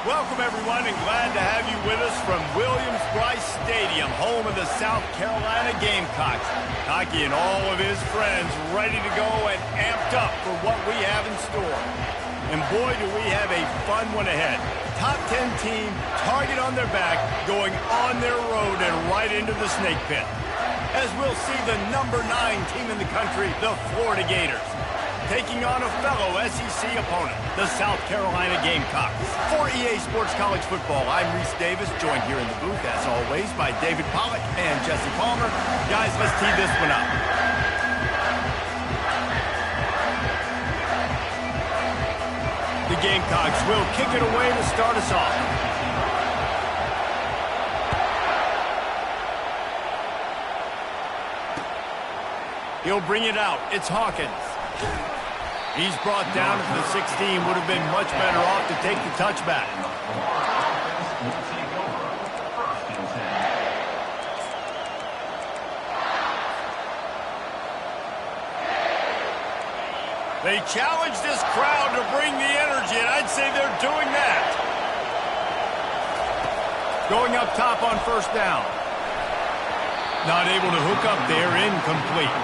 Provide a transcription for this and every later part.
Welcome, everyone, and glad to have you with us from Williams-Brice Stadium, home of the South Carolina Gamecocks. Hockey and all of his friends ready to go and amped up for what we have in store. And boy, do we have a fun one ahead. Top 10 team, target on their back, going on their road and right into the snake pit. As we'll see the number 9 team in the country, the Florida Gators, taking on a fellow SEC opponent, the South Carolina Gamecocks. For EA Sports College Football, I'm Reese Davis, joined here in the booth, as always, by David Pollack and Jesse Palmer. Guys, let's tee this one up. The Gamecocks will kick it away to start us off. He'll bring it out. It's Hawkins. He's brought down to the 16. Would have been much better off to take the touchback. They challenge this crowd to bring the energy, and I'd say they're doing that. Going up top on first down. Not able to hook up there, incomplete.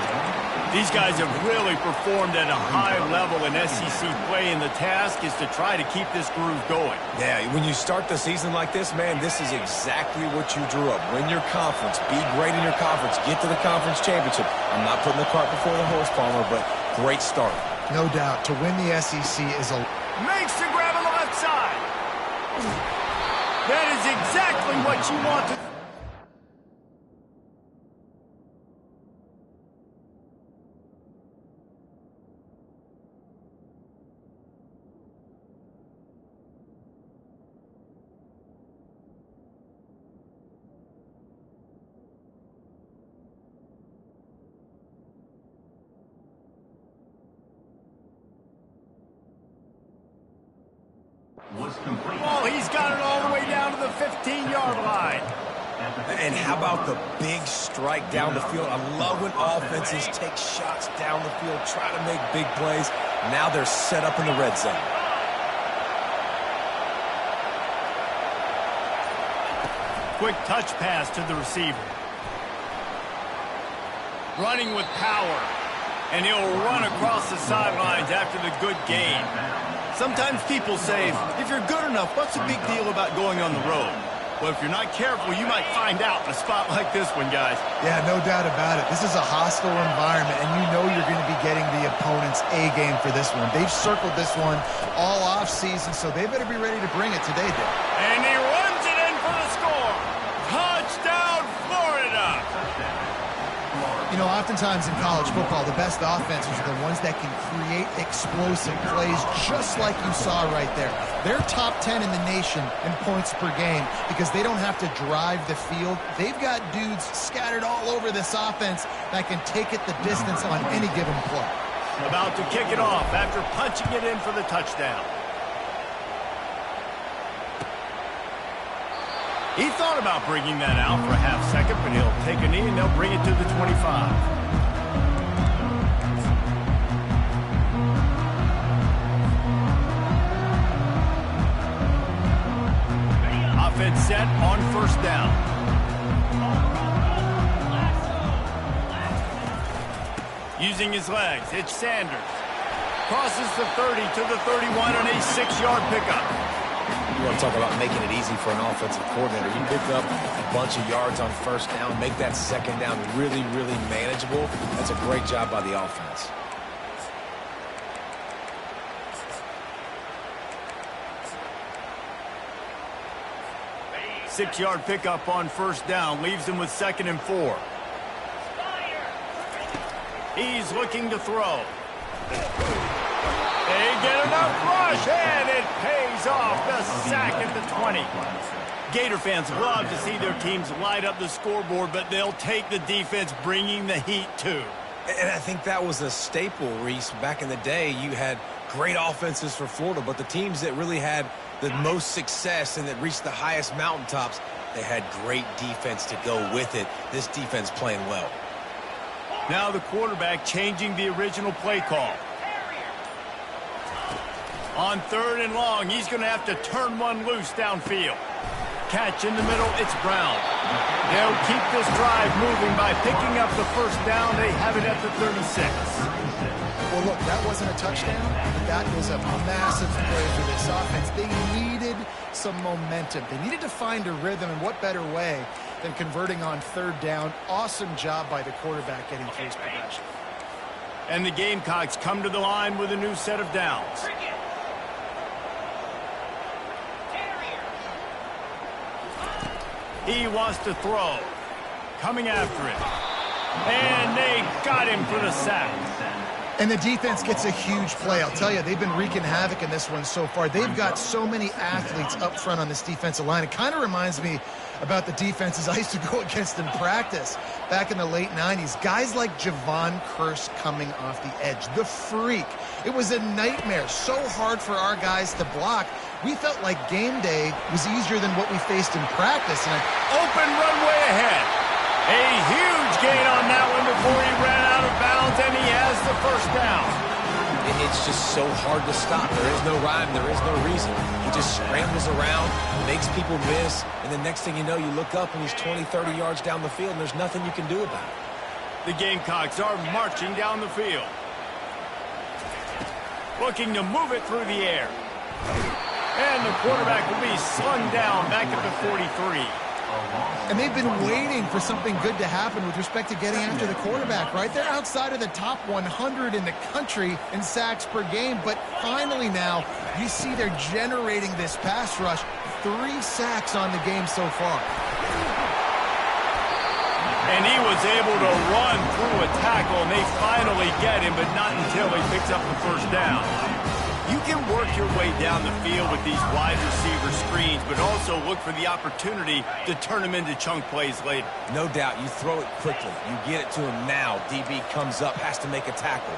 These guys have really performed at a high level in SEC play, and the task is to try to keep this groove going. Yeah, when you start the season like this, man, this is exactly what you drew up. Win your conference, be great in your conference, get to the conference championship. I'm not putting the cart before the horse, Palmer, but great start. No doubt, to win the SEC is a... Makes the grab on the left side. That is exactly what you want to... Oh, he's got it all the way down to the 15-yard line. And how about the big strike down the field? I love when offenses take shots down the field, try to make big plays. Now they're set up in the red zone. Quick touch pass to the receiver. Running with power. And he'll run across the sidelines after the good gain. Sometimes people say, if you're good enough, what's the big deal about going on the road? Well, if you're not careful, you might find out in a spot like this one, guys. Yeah, no doubt about it. This is a hostile environment, and you know you're going to be getting the opponent's A game for this one. They've circled this one all off-season, so they better be ready to bring it today, Dick. And he runs it in for the score. Touchdown, Florida! You know, oftentimes in college football, the best offenses are the ones that can create explosive plays, just like you saw right there. They're top 10 in the nation in points per game because they don't have to drive the field. They've got dudes scattered all over this offense that can take it the distance on any given play. About to kick it off after punching it in for the touchdown. He thought about bringing that out for a half second, but he'll take a knee and they'll bring it to the 25. Offense set on first down. Using his legs, it's Sanders. Crosses the 30 to the 31 on a 6-yard pickup. You want to talk about making it easy for an offensive coordinator. You pick up a bunch of yards on first down, make that second down really, really manageable. That's a great job by the offense. Six-yard pickup on first down leaves him with 2nd and 4. He's looking to throw. They get enough rush, and it pays off. The sack at the 20. Gator fans love to see their teams light up the scoreboard, but they'll take the defense bringing the heat too. And I think that was a staple, Reese. Back in the day, you had great offenses for Florida, but the teams that really had the most success and that reached the highest mountaintops, they had great defense to go with it. This defense playing well. Now the quarterback changing the original play call. On 3rd and long, he's going to have to turn one loose downfield. Catch in the middle, it's Brown. They'll keep this drive moving by picking up the first down. They have it at the 36. Well, look, that wasn't a touchdown, but that was a massive play for this offense. They needed some momentum. They needed to find a rhythm, and what better way than converting on 3rd down. Awesome job by the quarterback getting through his progression. And the Gamecocks come to the line with a new set of downs. He wants to throw. Coming after him. And they got him for the sack. And the defense gets a huge play. I'll tell you, they've been wreaking havoc in this one so far. They've got so many athletes up front on this defensive line. It kind of reminds me about the defenses I used to go against in practice back in the late 90s. Guys like Javon Curse coming off the edge. The freak. It was a nightmare. So hard for our guys to block. We felt like game day was easier than what we faced in practice. And open runway ahead. A huge gain on that one before he ran out of bounds, and he has the first down. It's just so hard to stop. There is no rhyme. There is no reason. He just scrambles around, makes people miss, and the next thing you know, you look up and he's 20, 30 yards down the field, and there's nothing you can do about it. The Gamecocks are marching down the field. Looking to move it through the air. And the quarterback will be slung down back at the 43. And they've been waiting for something good to happen with respect to getting after the quarterback, right? They're outside of the top 100 in the country in sacks per game, but finally now you see they're generating this pass rush. 3 sacks on the game so far. And he was able to run through a tackle, and they finally get him, but not until he picks up the first down. You can work your way down the field with these wide receiver screens, but also look for the opportunity to turn them into chunk plays later. No doubt. You throw it quickly. You get it to him now. DB comes up, has to make a tackle.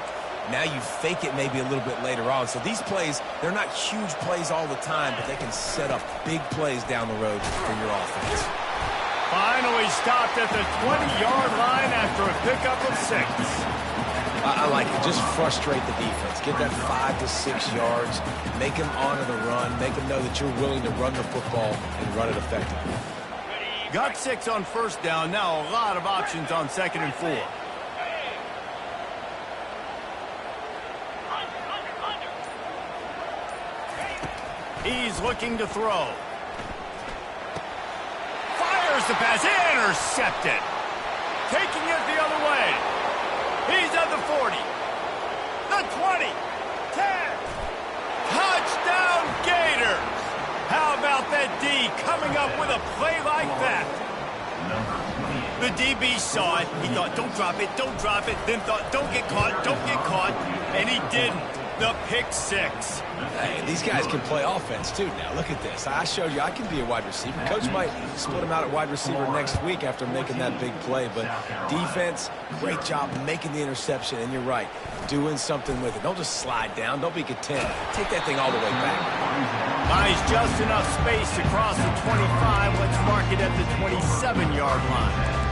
Now you fake it maybe a little bit later on. So these plays, they're not huge plays all the time, but they can set up big plays down the road for your offense. Finally stopped at the 20-yard line after a pickup of 6. I like it. Just frustrate the defense. Get that 5 to 6 yards. Make them honor the run. Make them know that you're willing to run the football and run it effectively. Got 6 on first down. Now a lot of options on 2nd and 4. He's looking to throw. Fires the pass. Intercepted. Taking it the other way. He's at the 40, the 20, 10. Touchdown Gators. How about that D coming up with a play like that? The DB saw it. He thought, don't drop it, don't drop it. Then thought, don't get caught, and he didn't. The pick 6. Hey, these guys can play offense, too. Now, look at this. I showed you I can be a wide receiver. Coach might split him out at wide receiver next week after making that big play. But defense, great job making the interception. And you're right, doing something with it. Don't just slide down. Don't be content. Take that thing all the way back. Buys just enough space to cross the 25. Let's mark it at the 27-yard line.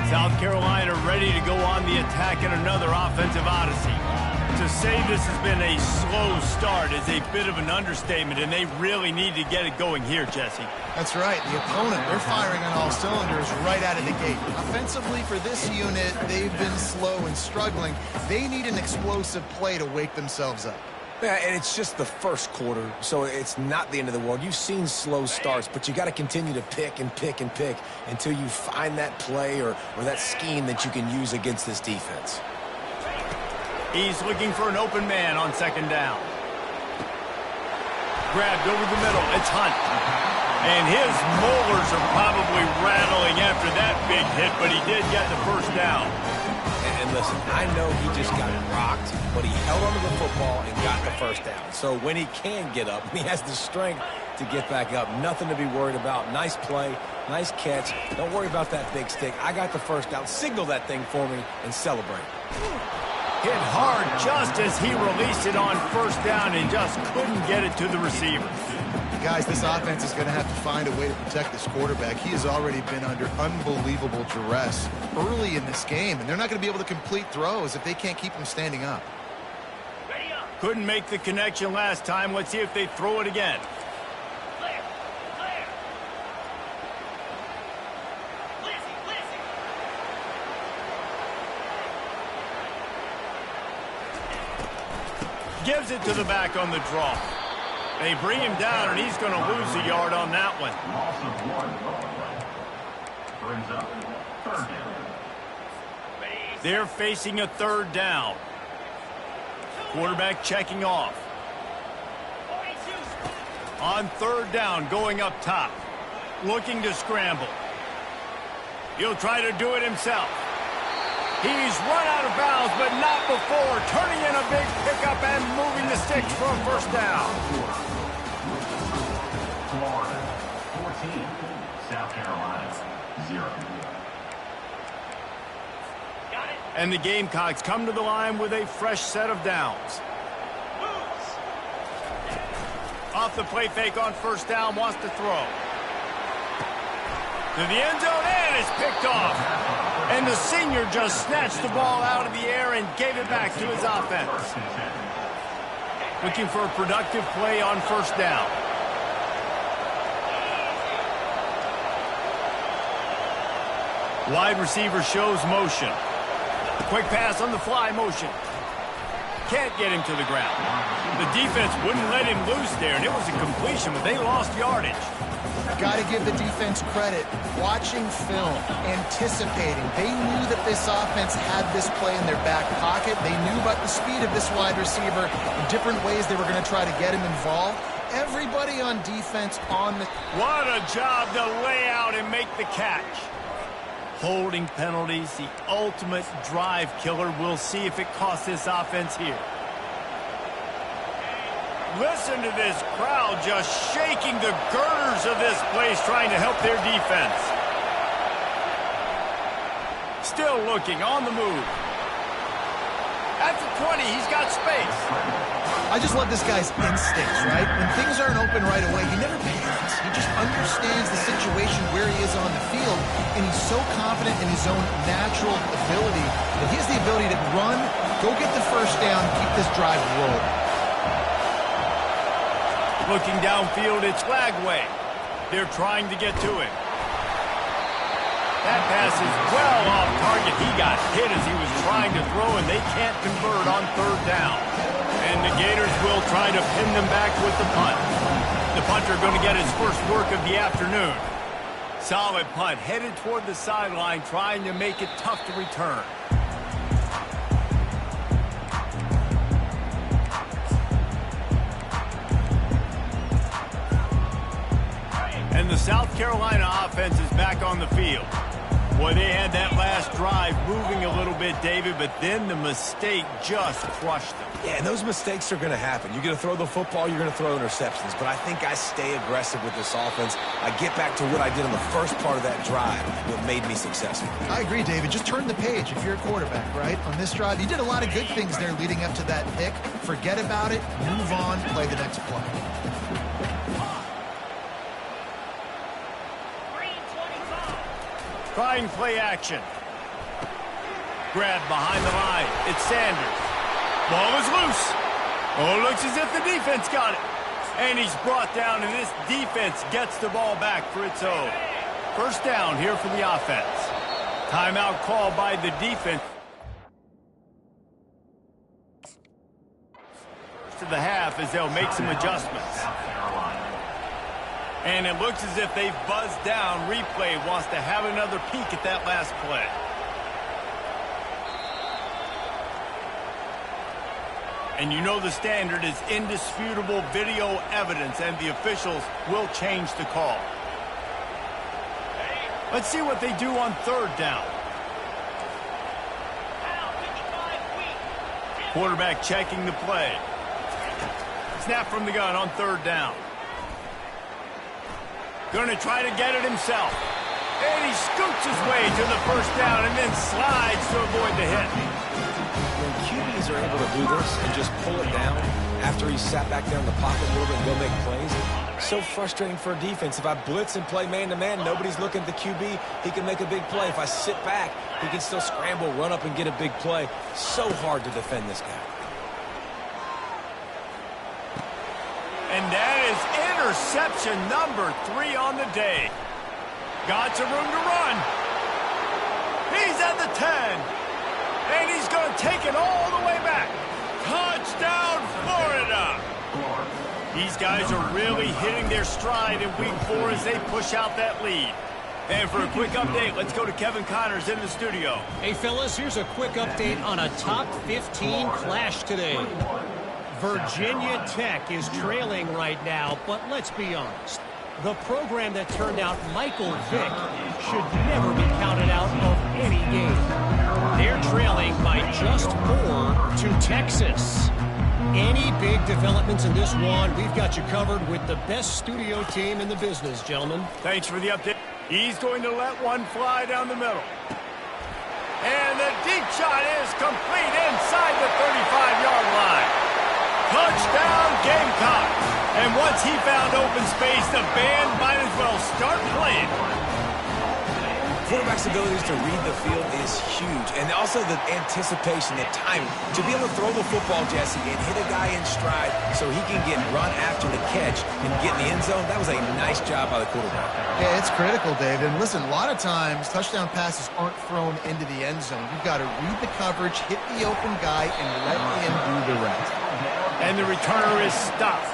South Carolina ready to go on the attack in another offensive odyssey. To say this has been a slow start is a bit of an understatement, and they really need to get it going here, Jesse. That's right. The opponent, they're firing on all cylinders right out of the gate. Offensively for this unit, they've been slow and struggling. They need an explosive play to wake themselves up. Yeah, and it's just the first quarter, so it's not the end of the world. You've seen slow starts, but you got to continue to pick and pick and pick until you find that play or that scheme that you can use against this defense. He's looking for an open man on 2nd down. Grabbed over the middle. It's Hunt. And his molars are probably rattling after that big hit, but he did get the first down. And listen, I know he just got rocked, but he held onto the football and got the first down. So when he can get up, he has the strength to get back up. Nothing to be worried about. Nice play, nice catch. Don't worry about that big stick. I got the first down. Signal that thing for me and celebrate. Hit hard just as he released it on first down and just couldn't get it to the receiver. Guys, this offense is going to have to find a way to protect this quarterback. He has already been under unbelievable duress early in this game, and they're not going to be able to complete throws if they can't keep him standing up. Couldn't make the connection last time. Let's see if they throw it again. Gives it to the back on the draw. They bring him down, and he's going to lose a yard on that one. They're facing a third down. Quarterback checking off. On third down, going up top. Looking to scramble. He'll try to do it himself. He's run out of bounds, but not before turning in a big pickup and moving the sticks for a first down. Florida, 14. South Carolina, 0. And the Gamecocks come to the line with a fresh set of downs. Off the play fake on first down, wants to throw. To the end zone, and it's picked off. And the senior just snatched the ball out of the air and gave it back to his offense. Looking for a productive play on first down. Wide receiver shows motion. Quick pass on the fly motion. Can't get him to the ground. The defense wouldn't let him loose there, and it was a completion, but they lost yardage. Got to give the defense credit. Watching film, anticipating. They knew that this offense had this play in their back pocket. They knew about the speed of this wide receiver and different ways they were going to try to get him involved. Everybody on defense on the... What a job to lay out and make the catch. Holding penalties, the ultimate drive killer. We'll see if it costs this offense here. Listen to this crowd just shaking the girders of this place, trying to help their defense. Still looking, on the move. At the 20, he's got space. I just love this guy's instincts, right? When things aren't open right away, he never panics. He just understands the situation where he is on the field, and he's so confident in his own natural ability that he has the ability to run, go get the first down, keep this drive rolling. Looking downfield, it's Lagway. They're trying to get to him. That pass is well off target. He got hit as he was trying to throw, and they can't convert on third down. And the Gators will try to pin them back with the punt. The punter going to get his first work of the afternoon. Solid punt, headed toward the sideline, trying to make it tough to return. And the South Carolina offense is back on the field. Boy, they had that last drive moving a little bit, David, but then the mistake just crushed them. Yeah, and those mistakes are going to happen. You're going to throw the football, you're going to throw interceptions. But I think I stay aggressive with this offense. I get back to what I did on the first part of that drive, what made me successful. I agree, David. Just turn the page if you're a quarterback, right? On this drive, you did a lot of good things there leading up to that pick. Forget about it, move on, play the next play. Trying play action. Grab behind the line. It's Sanders. Ball is loose. Oh, looks as if the defense got it. And he's brought down, and this defense gets the ball back for its own. First down here for the offense. Timeout called by the defense. To the half as they'll make some adjustments. And it looks as if they've buzzed down. Replay wants to have another peek at that last play. And you know the standard is indisputable video evidence, and the officials will change the call. Let's see what they do on third down. Quarterback checking the play. Snap from the gun on third down. Going to try to get it himself. And he scoots his way to the first down and then slides to avoid the hit. When QBs are able to do this and just pull it down after he sat back down in the pocket a little bit and go make plays, So frustrating for a defense. If I blitz and play man-to-man, nobody's looking at the QB, he can make a big play. If I sit back, he can still scramble, run up, and get a big play. So hard to defend this guy. And that is interception number 3 on the day. Got some room to run. He's at the 10. And he's going to take it all the way back. Touchdown, Florida. These guys are really hitting their stride in week 4 as they push out that lead. And for a quick update, let's go to Kevin Connors in the studio. Hey, fellas, here's a quick update on a top 15 clash today. Virginia Tech is trailing right now, but let's be honest. The program that turned out Michael Vick should never be counted out of any game. They're trailing by just 4 to Texas. Any big developments in this one, we've got you covered with the best studio team in the business, gentlemen. Thanks for the update. He's going to let one fly down the middle. And the deep shot is complete inside the 35-yard line. Touchdown, Gamecocks. And once he found open space, the band might as well start playing. Quarterback's abilities to read the field is huge. And also the anticipation, the timing. To be able to throw the football, Jesse, and hit a guy in stride so he can get run after the catch and get in the end zone, that was a nice job by the quarterback. Yeah, it's critical, Dave. And listen, a lot of times touchdown passes aren't thrown into the end zone. You've got to read the coverage, hit the open guy, and let him do the rest. And the returner is stopped.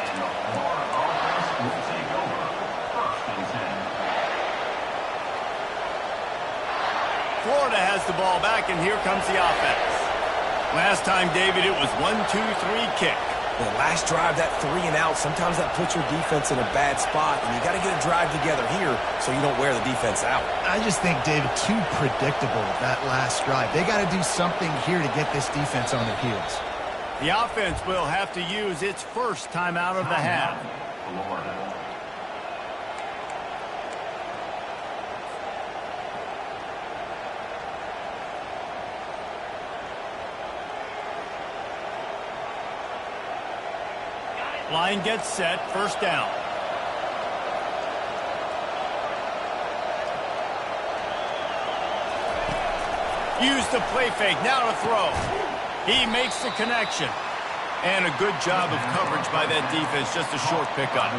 Florida has the ball back, and here comes the offense. Last time, David, it was 1-2-3 kick. The last drive, that 3 and out, sometimes that puts your defense in a bad spot, and you got to get a drive together here so you don't wear the defense out. I just think, David, too predictable, that last drive. They got to do something here to get this defense on their heels. The offense will have to use its first timeout of the half. Line gets set, first down. Use the play fake, now to throw. He makes the connection. And a good job of coverage by that defense, just a short pickup.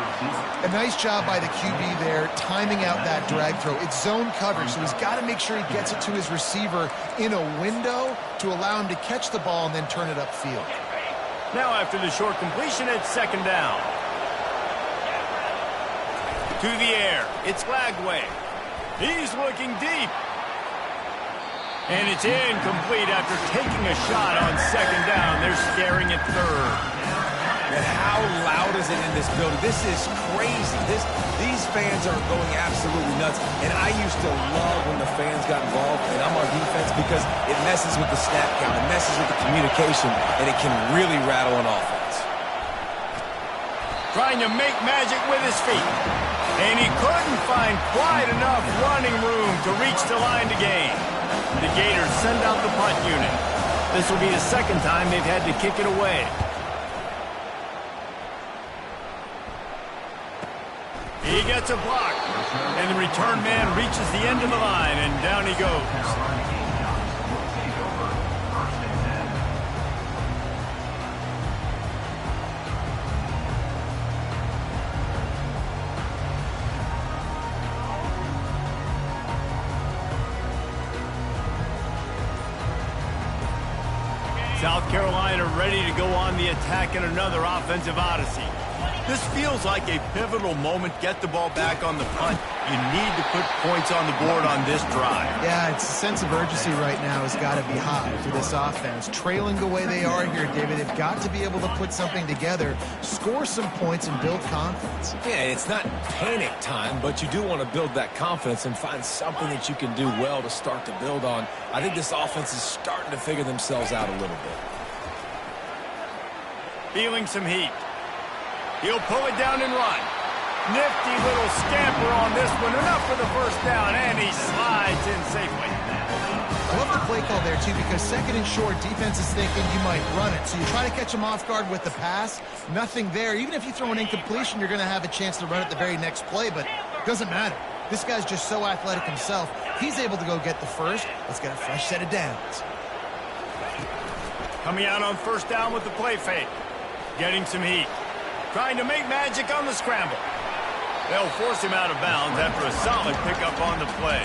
A nice job by the QB there, timing out that drag throw. It's zone coverage, so he's got to make sure he gets it to his receiver in a window to allow him to catch the ball and then turn it upfield. Now after the short completion, it's second down. To the air, it's Lagway. He's looking deep. And it's incomplete after taking a shot on second down. They're staring at third. And how loud is it in this building? This is crazy. These fans are going absolutely nuts. And I used to love when the fans got involved, and I'm on defense because it messes with the snap count, it messes with the communication, and it can really rattle an offense. Trying to make magic with his feet. And he couldn't find quite enough running room to reach the line to gain. The Gators send out the punt unit. This will be the second time they've had to kick it away. He gets a block. And the return man reaches the end of the line, and down he goes. South Carolina ready to go on the attack in another offensive odyssey. This feels like a pivotal moment. Get the ball back on the punt. You need to put points on the board on this drive. Yeah, it's a sense of urgency right now has got to be high for this offense. Trailing the way they are here, David, they've got to be able to put something together, score some points, and build confidence. Yeah, it's not panic time, but you do want to build that confidence and find something that you can do well to start to build on. I think this offense is starting to figure themselves out a little bit. Feeling some heat. He'll pull it down and run. Nifty little scamper on this one. Enough for the first down, and he slides in safely. I love the play play call there, too, because second and short, defense is thinking you might run it. So you try to catch them off guard with the pass, nothing there. Even if you throw an incompletion, you're going to have a chance to run it the very next play, but it doesn't matter. This guy's just so athletic himself. He's able to go get the first. Let's get a fresh set of downs. Coming out on first down with the play fake. Getting some heat. Trying to make magic on the scramble. They'll force him out of bounds after a solid pickup on the play.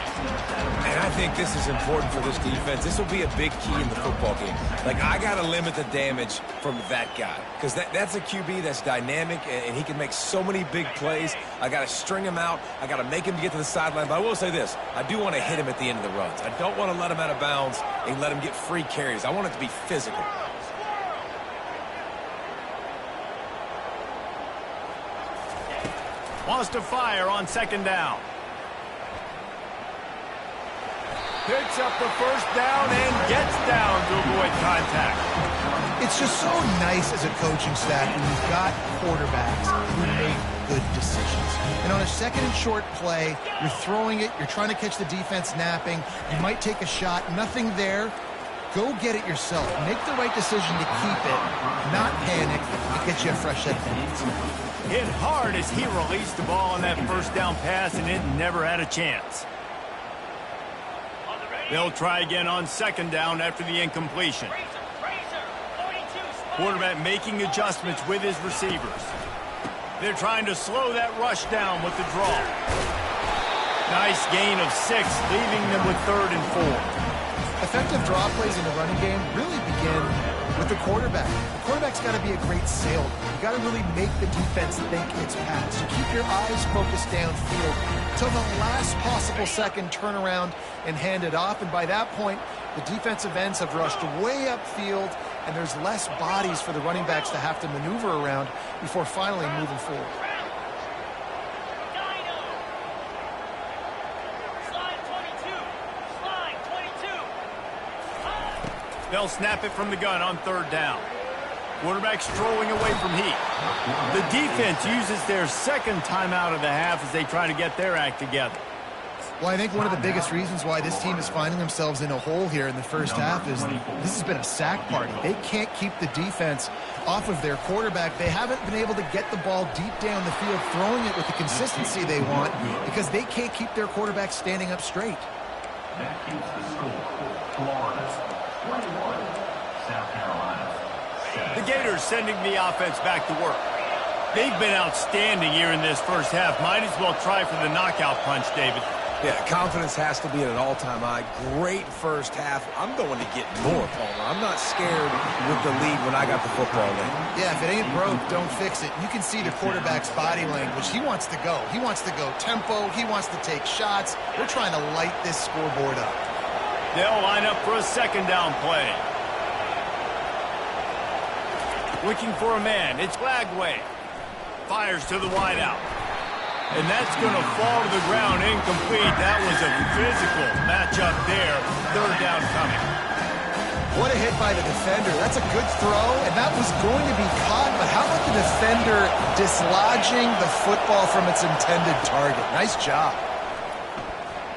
And I think this is important for this defense. This will be a big key in the football game. Like, I got to limit the damage from that guy. Because that's a QB that's dynamic, and he can make so many big plays. I got to string him out. I got to make him get to the sideline. But I will say this. I do want to hit him at the end of the runs. I don't want to let him out of bounds and let him get free carries. I want it to be physical. Wants to fire on second down. Picks up the first down and gets down to avoid contact. It's just so nice as a coaching staff when you've got quarterbacks who make good decisions. And on a second and short play, you're throwing it, you're trying to catch the defense napping, you might take a shot, nothing there. Go get it yourself. Make the right decision to keep it, not panic, and get you a fresh set of downs. Hit hard as he released the ball on that first down pass, and it never had a chance. They'll try again on second down after the incompletion. Quarterback making adjustments with his receivers. They're trying to slow that rush down with the draw. Nice gain of 6, leaving them with 3rd and 4. Effective draw plays in the running game really begin with the quarterback. The quarterback's got to be a great salesman. You got to really make the defense think it's pass. So keep your eyes focused downfield until the last possible second, turn around and hand it off. And by that point, the defensive ends have rushed way upfield, and there's less bodies for the running backs to have to maneuver around before finally moving forward. They'll snap it from the gun on third down. Quarterback strolling away from heat. The defense uses their second timeout of the half as they try to get their act together. Well, I think one of the biggest reasons why this team is finding themselves in a hole here in the first half is this has been a sack party. They can't keep the defense off of their quarterback. They haven't been able to get the ball deep down the field, throwing it with the consistency they want because they can't keep their quarterback standing up straight. That keeps the score. Florida 21, South Carolina 7. The Gators sending the offense back to work. They've been outstanding here in this first half. Might as well try for the knockout punch, David. Yeah, confidence has to be at an all-time high. Great first half. I'm going to get more, Palmer. I'm not scared with the lead when I got the football in. Yeah, if it ain't broke, don't fix it. You can see the quarterback's body language. He wants to go. He wants to go tempo. He wants to take shots. They're trying to light this scoreboard up. They'll line up for a second down play. Looking for a man. It's Lagway. Fires to the wideout. And that's going to fall to the ground incomplete. That was a physical matchup there. Third down coming. What a hit by the defender. That's a good throw, and that was going to be caught, but how about the defender dislodging the football from its intended target? Nice job.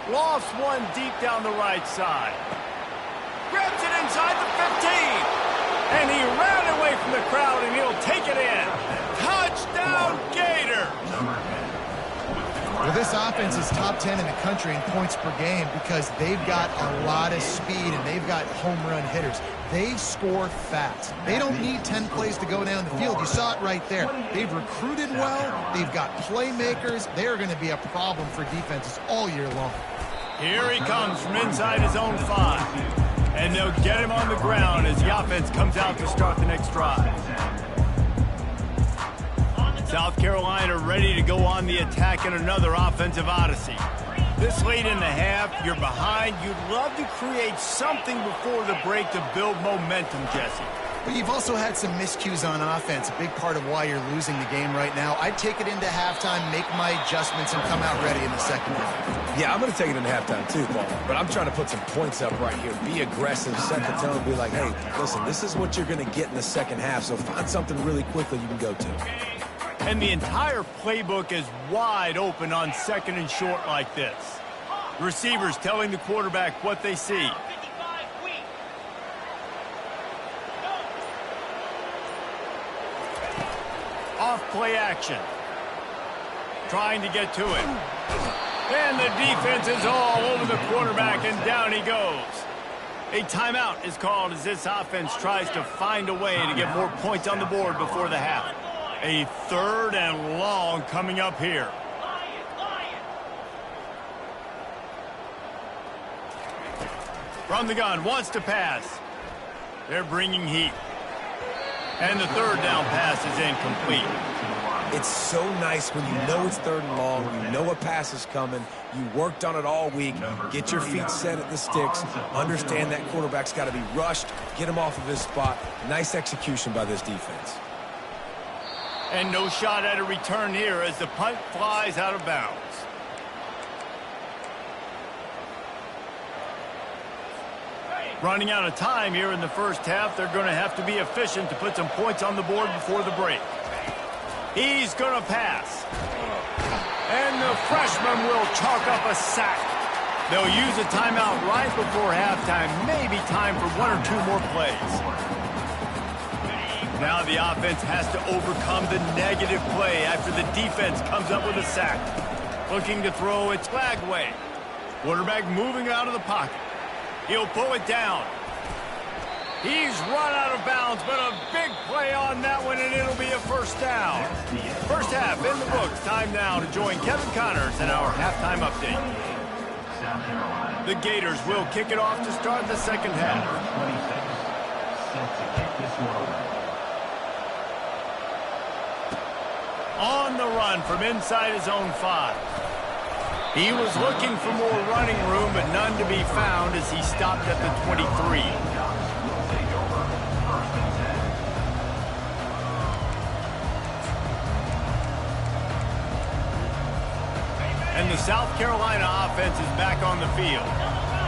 Lost one deep down the right side. Grabs it inside the 15. And he ran away from the crowd, and he'll take it in. Touchdown, Gator. Well, this offense is top 10 in the country in points per game because they've got a lot of speed and they've got home run hitters. They score fast. They don't need 10 plays to go down the field. You saw it right there. They've recruited well. They've got playmakers. They're going to be a problem for defenses all year long. Here he comes from inside his own 5. And they'll get him on the ground as the offense comes out to start the next drive. South Carolina ready to go on the attack in another offensive odyssey. This late in the half, you're behind. You'd love to create something before the break to build momentum, Jesse. But you've also had some miscues on offense, a big part of why you're losing the game right now. I'd take it into halftime, make my adjustments, and come out ready in the second half. Yeah, I'm going to take it into halftime too, Paul. But I'm trying to put some points up right here. Be aggressive, set the tone, be like, hey, listen, this is what you're going to get in the second half, so find something really quickly you can go to. And the entire playbook is wide open on second and short like this. Receivers telling the quarterback what they see. Off play action. Trying to get to it. And the defense is all over the quarterback, and down he goes. A timeout is called as this offense tries to find a way to get more points on the board before the half. A 3rd and long coming up here. From the gun, wants to pass. They're bringing heat. And the 3rd down pass is incomplete. It's so nice when you know it's 3rd and long, you know a pass is coming, you worked on it all week, get your feet set at the sticks, understand that quarterback's got to be rushed, get him off of his spot. Nice execution by this defense. And no shot at a return here as the punt flies out of bounds. Running out of time here in the first half, they're going to have to be efficient to put some points on the board before the break. He's going to pass. And the freshman will chalk up a sack. They'll use a timeout right before halftime. Maybe time for 1 or 2 more plays. Now the offense has to overcome the negative play after the defense comes up with a sack. Looking to throw, it's Lagway. Quarterback moving out of the pocket. He'll pull it down. He's run out of bounds, but a big play on that one, and it'll be a first down. First half in the books. Time now to join Kevin Connors in our halftime update. The Gators will kick it off to start the second half. On the run from inside his own 5. He was looking for more running room, but none to be found as he stopped at the 23. And the South Carolina offense is back on the field.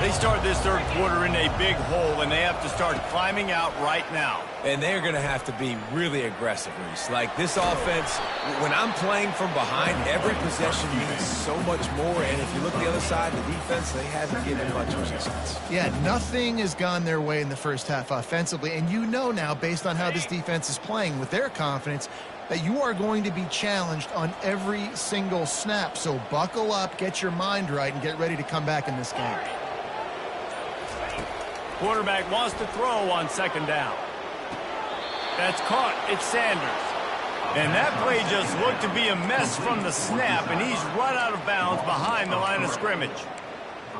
They start this 3rd quarter in a big hole, and they have to start climbing out right now. And they're going to have to be really aggressive, Reese. Like, this offense, when I'm playing from behind, every possession means so much more. And if you look at the other side, the defense, they haven't given much resistance. Yeah, nothing has gone their way in the first half offensively. And you know now, based on how this defense is playing with their confidence, that you are going to be challenged on every single snap. So buckle up, get your mind right, and get ready to come back in this game. Quarterback wants to throw on 2nd down. That's caught. It's Sanders. And that play just looked to be a mess from the snap, and he's run out of bounds behind the line of scrimmage.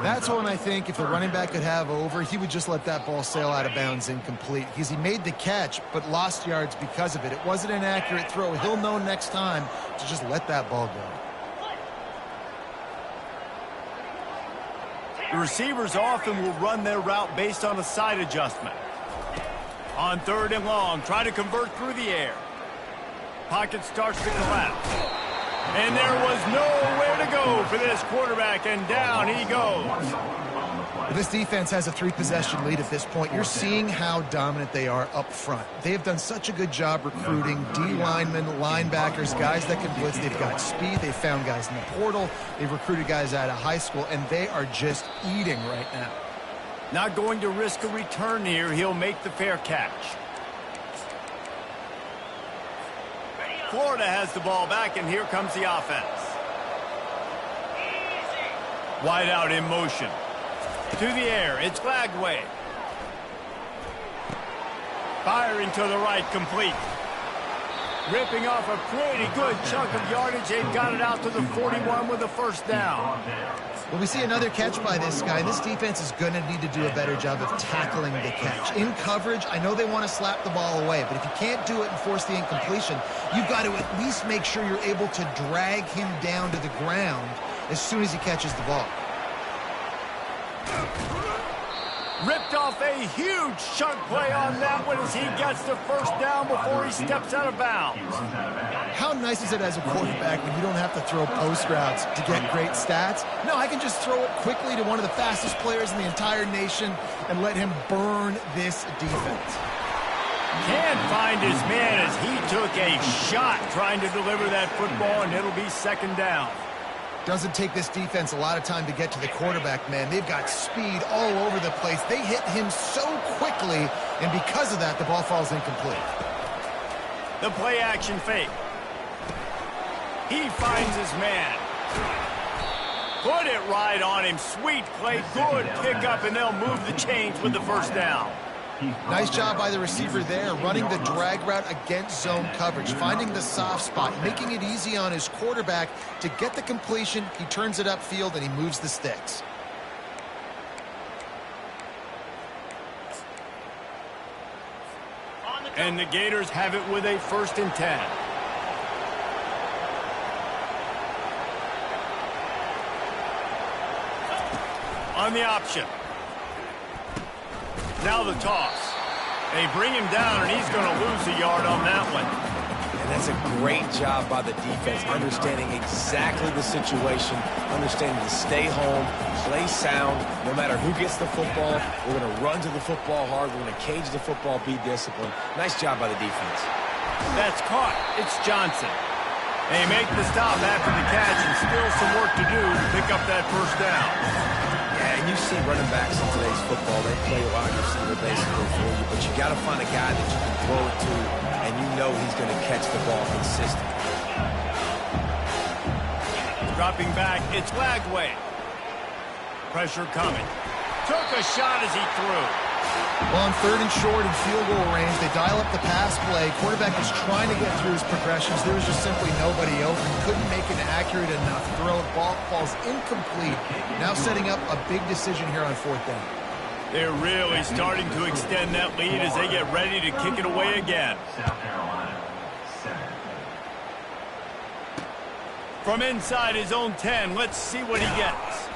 That's one I think if the running back could have over, he would just let that ball sail out of bounds incomplete, because he made the catch but lost yards because of it. It wasn't an accurate throw. He'll know next time to just let that ball go. The receivers often will run their route based on a side adjustment. On 3rd and long, try to convert through the air. Pocket starts to collapse. And there was nowhere to go for this quarterback, and down he goes. This defense has a 3-possession lead at this point. You're seeing how dominant they are up front. They have done such a good job recruiting D-linemen, linebackers, guys that can blitz. They've got speed. They've found guys in the portal. They've recruited guys out of high school, and they are just eating right now. Not going to risk a return here. He'll make the fair catch. Florida has the ball back, and here comes the offense. Wide out in motion. To the air, it's Lagway. Firing to the right, complete. Ripping off a pretty good chunk of yardage. They've got it out to the 41 with a first down. Well, we see another catch by this guy. This defense is going to need to do a better job of tackling the catch. In coverage, I know they want to slap the ball away, but if you can't do it and force the incompletion, you've got to at least make sure you're able to drag him down to the ground as soon as he catches the ball. Ripped off a huge chunk play on that one as he gets the first down before he steps out of bounds. How nice is it as a quarterback when you don't have to throw post routes to get great stats? No, I can just throw it quickly to one of the fastest players in the entire nation and let him burn this defense. Can't find his man as he took a shot trying to deliver that football, and it'll be 2nd down. Doesn't take this defense a lot of time to get to the quarterback, man. They've got speed all over the place. They hit him so quickly, and because of that, the ball falls incomplete. The play action fake. He finds his man. Put it right on him. Sweet play. Good pickup, and they'll move the chains with the first down. Nice job by the receiver there, running the drag route against zone coverage, finding the soft spot, making it easy on his quarterback to get the completion. He turns it upfield, and he moves the sticks. And the Gators have it with a 1st and 10. On the option. Now the toss. They bring him down, and he's going to lose a yard on that one. And that's a great job by the defense, understanding exactly the situation, understanding to stay home, play sound. No matter who gets the football, we're going to run to the football hard. We're going to cage the football, be disciplined. Nice job by the defense. That's caught. It's Johnson. They make the stop after the catch, and still some work to do to pick up that first down. Yeah, and you see running backs in today's football, they play wide receiver basically for you, but you got to find a guy that you can throw it to, and you know he's going to catch the ball consistently. Dropping back, it's Lagway. Pressure coming. Took a shot as he threw. Well, on 3rd and short and field goal range, they dial up the pass play. Quarterback is trying to get through his progressions. There was just simply nobody open. Couldn't make an accurate enough throw. Ball falls incomplete. Now setting up a big decision here on 4th down. They're really starting to extend that lead as they get ready to kick it away again. South Carolina, 7. From inside his own 10, let's see what he gets.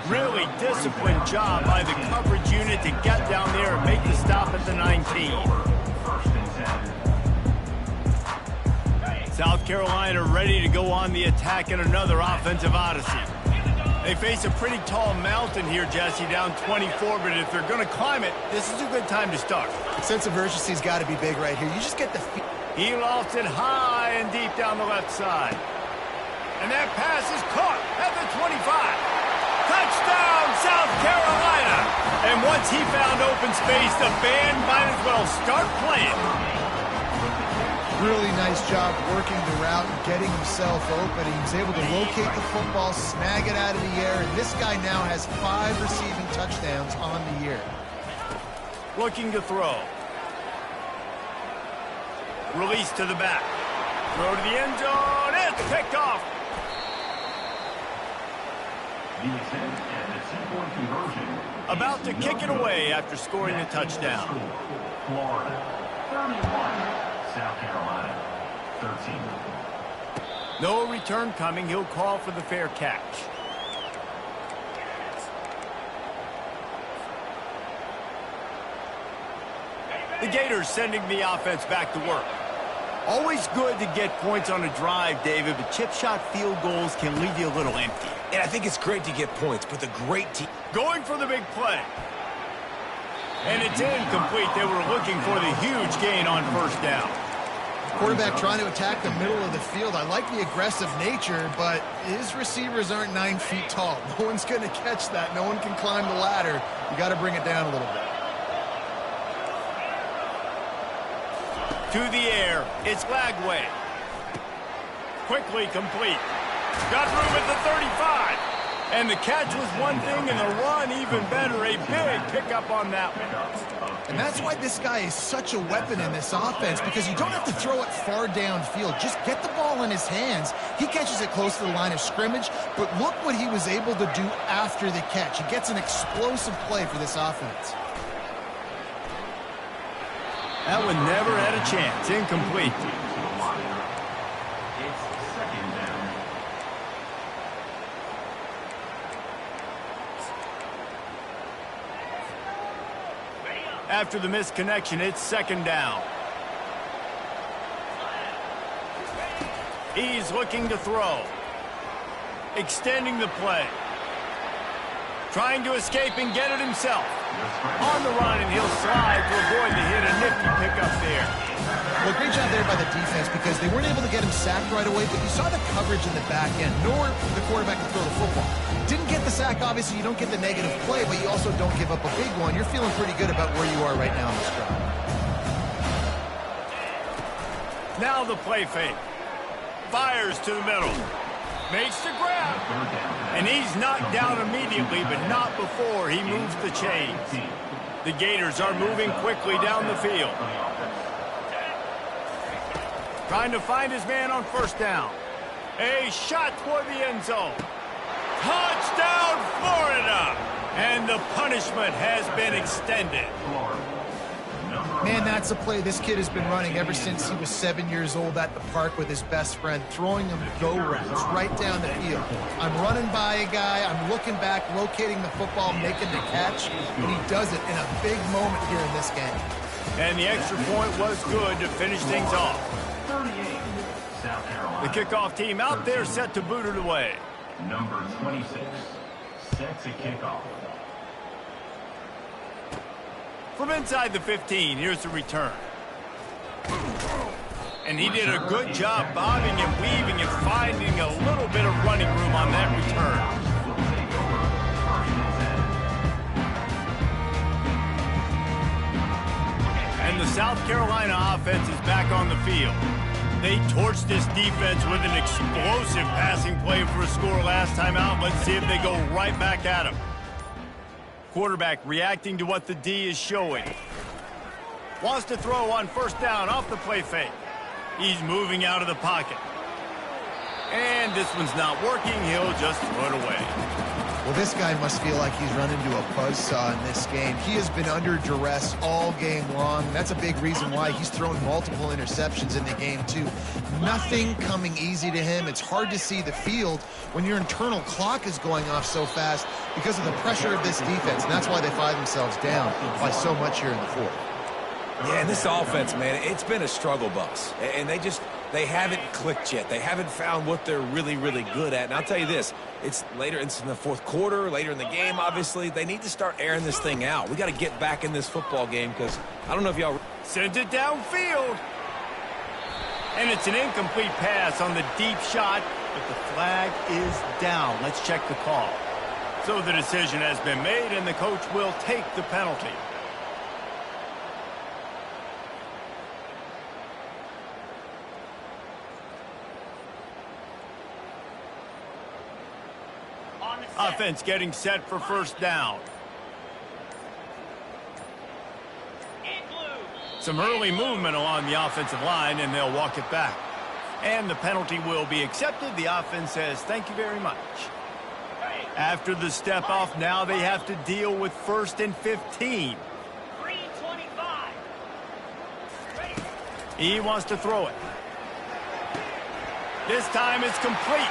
Really disciplined job by the coverage unit to get down there and make the stop at the 19. 1st and 10. South Carolina ready to go on the attack in another offensive odyssey. They face a pretty tall mountain here, Jesse, down 24, but if they're going to climb it, this is a good time to start. Sense of urgency's got to be big right here. You just get the feel. He lofts it high and deep down the left side. And that pass is caught at the 25. Touchdown, South Carolina! And once he found open space, the band might as well start playing. Really nice job working the route and getting himself open. He was able to locate the football, snag it out of the air, and this guy now has 5 receiving touchdowns on the year. Looking to throw. Release to the back. Throw to the end zone. It's picked off. The attempt at the 2-point conversion. About to kick it away after scoring a touchdown. Florida, 31. South Carolina, 13. No return coming. He'll call for the fair catch. The Gators sending the offense back to work. Always good to get points on a drive, David, but chip shot field goals can leave you a little empty. And I think it's great to get points, but the great team. Going for the big play. And it's incomplete. They were looking for the huge gain on 1st down. Quarterback trying to attack the middle of the field. I like the aggressive nature, but his receivers aren't 9 feet tall. No one's going to catch that. No one can climb the ladder. You got to bring it down a little bit. To the air, it's Lagway. Quickly complete. Got room at the 35. And the catch was one thing, and the run even better. A big pickup on that one. And that's why this guy is such a weapon in this offense, because you don't have to throw it far downfield. Just get the ball in his hands. He catches it close to the line of scrimmage, but look what he was able to do after the catch. He gets an explosive play for this offense. That one never had a chance. Incomplete. It's 2nd down. After the missed connection, it's 2nd down. He's looking to throw. Extending the play. Trying to escape and get it himself. On the run, and he'll slide to avoid the hit. A nifty pickup there. Well, great job there by the defense, because they weren't able to get him sacked right away, but you saw the coverage in the back end, nor the quarterback to throw the football. Didn't get the sack, obviously. You don't get the negative play, but you also don't give up a big one. You're feeling pretty good about where you are right now in this drive. Now the play fake. fires to the middle. Makes the grab. And he's knocked down immediately, but not before he moves the chains. The Gators are moving quickly down the field. Trying to find his man on first down. A shot toward the end zone. Touchdown, Florida! And the punishment has been extended. Man, that's a play this kid has been running ever since he was 7 years old at the park with his best friend, throwing him go routes right down the field. I'm running by a guy, I'm looking back, locating the football, making the catch, and he does it in a big moment here in this game. And the extra point was good to finish things off. 38, South Carolina. The kickoff team out there set to boot it away. Number 26 sets a kickoff. From inside the 15, here's the return. And he did a good job bobbing and weaving and finding a little bit of running room on that return. And the South Carolina offense is back on the field. They torched this defense with an explosive passing play for a score last time out. Let's see if they go right back at him. Quarterback reacting to what the D is showing. Wants to throw on first down off the play fake. He's moving out of the pocket. And this one's not working. He'll just throw it away. Well, this guy must feel like he's run into a buzzsaw in this game. He has been under duress all game long. That's a big reason why he's thrown multiple interceptions in the game, too. Nothing coming easy to him. It's hard to see the field when your internal clock is going off so fast because of the pressure of this defense. And that's why they find themselves down by so much here in the fourth. Yeah, and this offense, man, it's been a struggle bus. And they haven't clicked yet. They haven't found what they're really, really good at. And I'll tell you this, it's in the fourth quarter, later in the game, obviously. They need to start airing this thing out. We got to get back in this football game because I don't know if y'all... Sends it downfield. And it's an incomplete pass on the deep shot, but the flag is down. Let's check the call. So the decision has been made, and the coach will take the penalty. Offense getting set for first down. Some early movement along the offensive line, and they'll walk it back. And the penalty will be accepted. The offense says, thank you very much. After the step off, now they have to deal with 1st and 15. He wants to throw it. This time it's complete.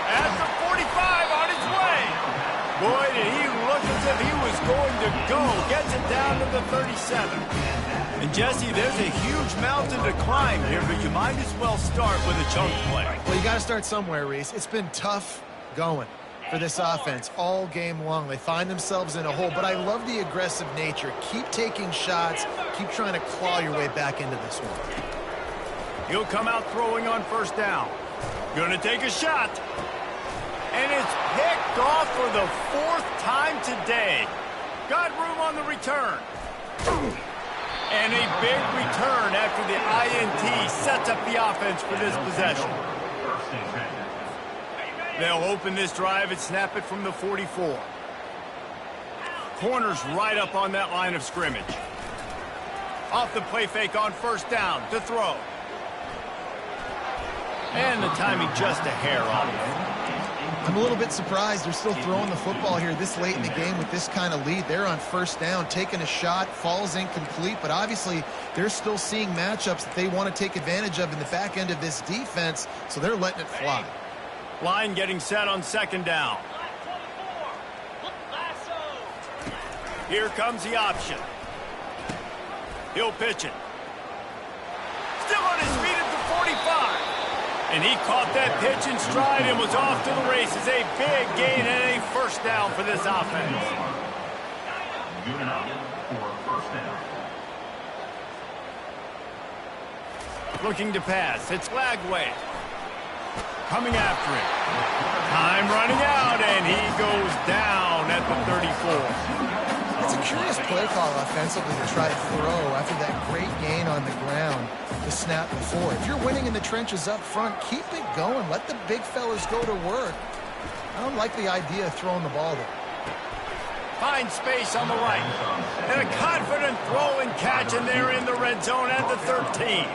At the 45, on his way. Boy, did he look as if he was going to go. Gets it down to the 37. And, Jesse, there's a huge mountain to climb here, but you might as well start with a chunk play. Well, you got to start somewhere, Reese. It's been tough going for this offense all game long. They find themselves in a hole, but I love the aggressive nature. Keep taking shots. Keep trying to claw your way back into this one. He'll come out throwing on first down. Going to take a shot. And it's picked off for the 4th time today. Got room on the return. And a big return after the INT sets up the offense for this possession. They'll open this drive and snap it from the 44. Corners right up on that line of scrimmage. Off the play fake on first down to throw. And the timing just a hair off. I'm a little bit surprised they're still throwing the football here this late in the game with this kind of lead. They're on first down, taking a shot, falls incomplete, but obviously they're still seeing matchups that they want to take advantage of in the back end of this defense, so they're letting it fly. Line getting set on second down. Here comes the option. He'll pitch it. Still on his feet at the 45. And he caught that pitch in stride and was off to the races. A big gain and a first down for this offense. Good enough for a first down. Looking to pass. It's Lagway. Coming after it. Time running out, and he goes down at the 34. It's a curious play call offensively to try to throw after that great gain on the ground the snap before. If you're winning in the trenches up front, keep it going. Let the big fellas go to work. I don't like the idea of throwing the ball there. Find space on the right. And a confident throw and catch, and they're in the red zone at the 13.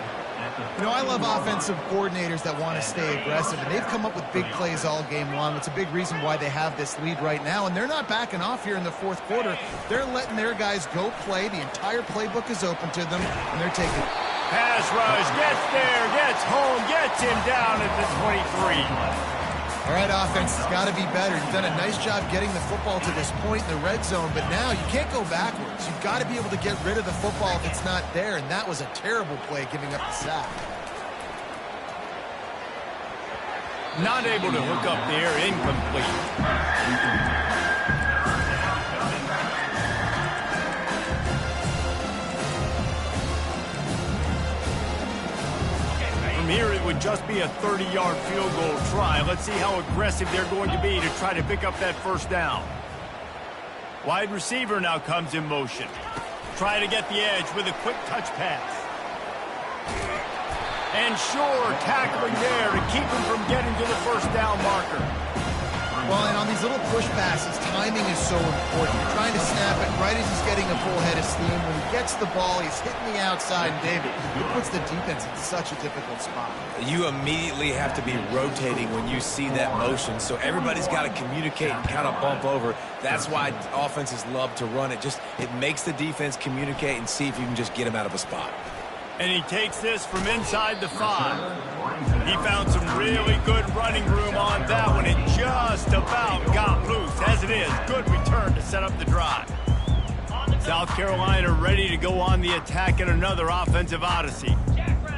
You know, I love offensive coordinators that want to stay aggressive, and they've come up with big plays all game long. It's a big reason why they have this lead right now, and they're not backing off here in the fourth quarter. They're letting their guys go play. The entire playbook is open to them, and they're taking it. Pass rush, gets there, gets home, gets him down at the 23. All right, offense has got to be better. You've done a nice job getting the football to this point in the red zone, but now you can't go backwards. You've got to be able to get rid of the football if it's not there, and that was a terrible play giving up the sack. Not able to hook up there, incomplete. Here it would just be a 30-yard field goal try. Let's see how aggressive they're going to be to try to pick up that first down. Wide receiver now comes in motion. Try to get the edge with a quick touch pass. And sure, tackling there to keep him from getting to the first down marker. Well, and on these little push passes, timing is so important. You're trying to snap it right as he's getting a full head of steam. When he gets the ball, he's hitting the outside, and David, it puts the defense in such a difficult spot. You immediately have to be rotating when you see that motion, so everybody's got to communicate and kind of bump over. That's why offenses love to run it. It makes the defense communicate and see if you can just get him out of a spot. And he takes this from inside the 5. He found some really good running room on that one. It just about got loose. As it is, good return to set up the drive. South Carolina ready to go on the attack in another offensive odyssey.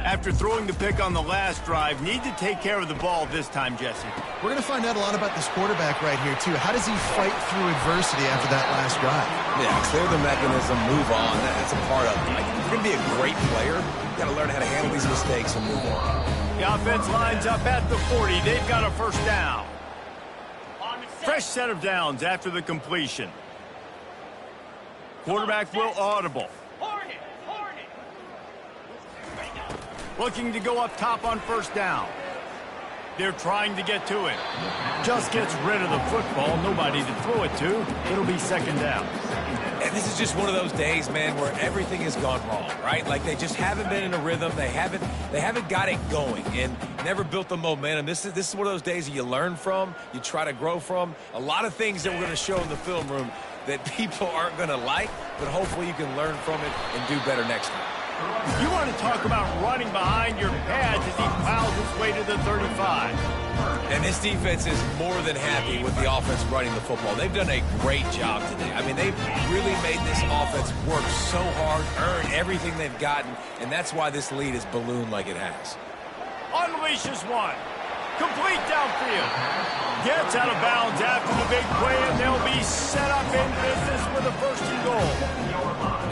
After throwing the pick on the last drive, need to take care of the ball this time, Jesse. We're going to find out a lot about this quarterback right here, too. How does he fight through adversity after that last drive? Yeah, clear the mechanism, move on. That's a part of it. Like, if you're going to be a great player, you've got to learn how to handle these mistakes and move on. The offense lines up at the 40. They've got a first down. Fresh set of downs after the completion. Quarterback will audible. Looking to go up top on first down. They're trying to get to it. Just gets rid of the football. Nobody to throw it to. It'll be second down. And this is just one of those days, man, where everything has gone wrong, right? Like they just haven't been in a rhythm. They haven't got it going and never built the momentum. This is one of those days that you learn from, you try to grow from. A lot of things that we're going to show in the film room that people aren't going to like, but hopefully you can learn from it and do better next time. You want to talk about running behind your pads as he plows his way to the 35. And this defense is more than happy with the offense running the football. They've done a great job today. I mean, they've really made this offense work so hard, earn everything they've gotten, and that's why this lead is ballooned like it has. Unleashes one. Complete downfield. Gets out of bounds after the big play, and they'll be set up in business with a first and goal.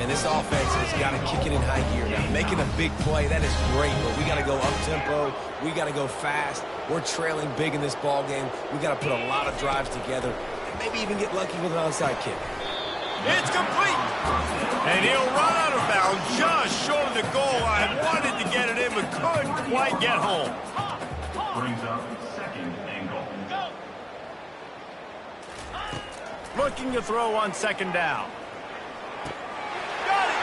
And this offense has got to kick it in high gear now. Making a big play, that is great, but we got to go up-tempo. We got to go fast. We're trailing big in this ball game. We got to put a lot of drives together and maybe even get lucky with an onside kick. It's complete. And he'll run out of bounds just short of the goal line. Wanted to get it in, but couldn't quite get home. Brings up second and goal. Looking to throw on second down. Got it!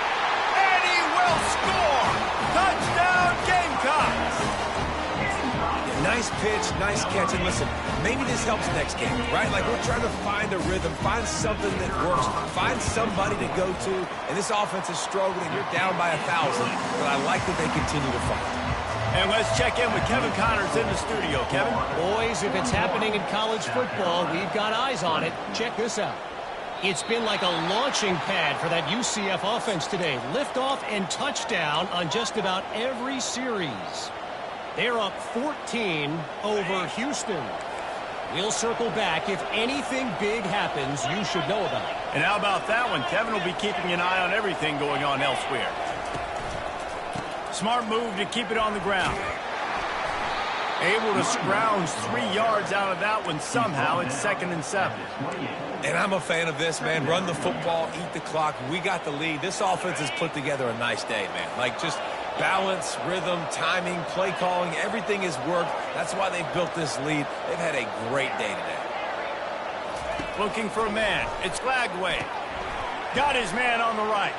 And he will score! Touchdown, Gamecocks! Yeah, nice pitch, nice catch. And listen, maybe this helps next game, right? Like we're trying to find a rhythm, find something that works, find somebody to go to. And this offense is struggling. You're down by 1,000, but I like that they continue to fight. And let's check in with Kevin Connors in the studio. Kevin? Boys, if it's happening in college football, we've got eyes on it. Check this out. It's been like a launching pad for that UCF offense today. Liftoff and touchdown on just about every series. They're up 14 over Houston. We'll circle back. If anything big happens, you should know about it. And how about that one? Kevin will be keeping an eye on everything going on elsewhere. Smart move to keep it on the ground. Able to scrounge 3 yards out of that one somehow. It's 2nd and 7. And I'm a fan of this, man. Run the football, eat the clock. We got the lead. This offense has put together a nice day, man. Like, just balance, rhythm, timing, play calling, everything has worked. That's why they've built this lead. They've had a great day today. Looking for a man. It's Glagway. Got his man on the right.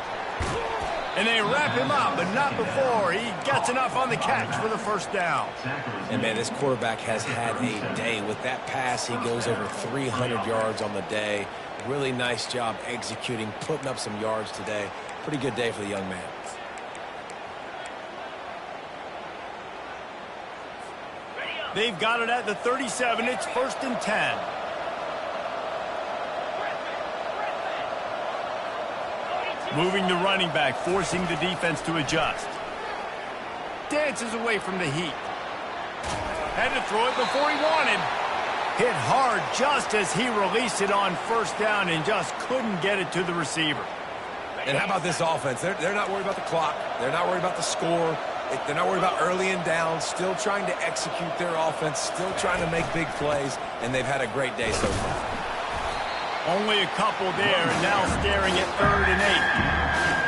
And they wrap him up, but not before he gets enough on the catch for the first down. And, man, this quarterback has had a day. With that pass, he goes over 300 yards on the day. Really nice job executing, putting up some yards today. Pretty good day for the young man. They've got it at the 37. It's 1st and 10. Moving the running back, forcing the defense to adjust. Dances away from the heat. Had to throw it before he wanted. Hit hard just as he released it on 1st down and just couldn't get it to the receiver. And how about this offense? They're not worried about the clock. They're not worried about the score. They're not worried about early and down. Still trying to execute their offense. Still trying to make big plays. And they've had a great day so far. Only a couple there, and now staring at 3rd and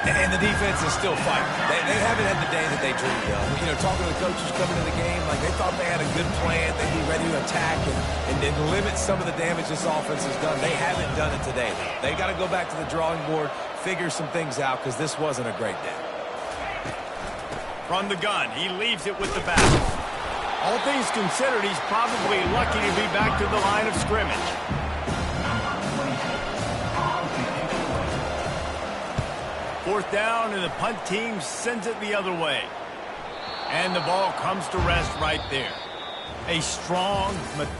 8. And the defense is still fighting. They haven't had the day that they dreamed of. You know, talking to the coaches coming into the game, like they thought they had a good plan. They'd be ready to attack and limit some of the damage this offense has done. They haven't done it today, though. They got to go back to the drawing board, figure some things out, because this wasn't a great day. From the gun, he leaves it with the back. All things considered, he's probably lucky to be back to the line of scrimmage. 4th down, and the punt team sends it the other way. And the ball comes to rest right there. A strong, methodical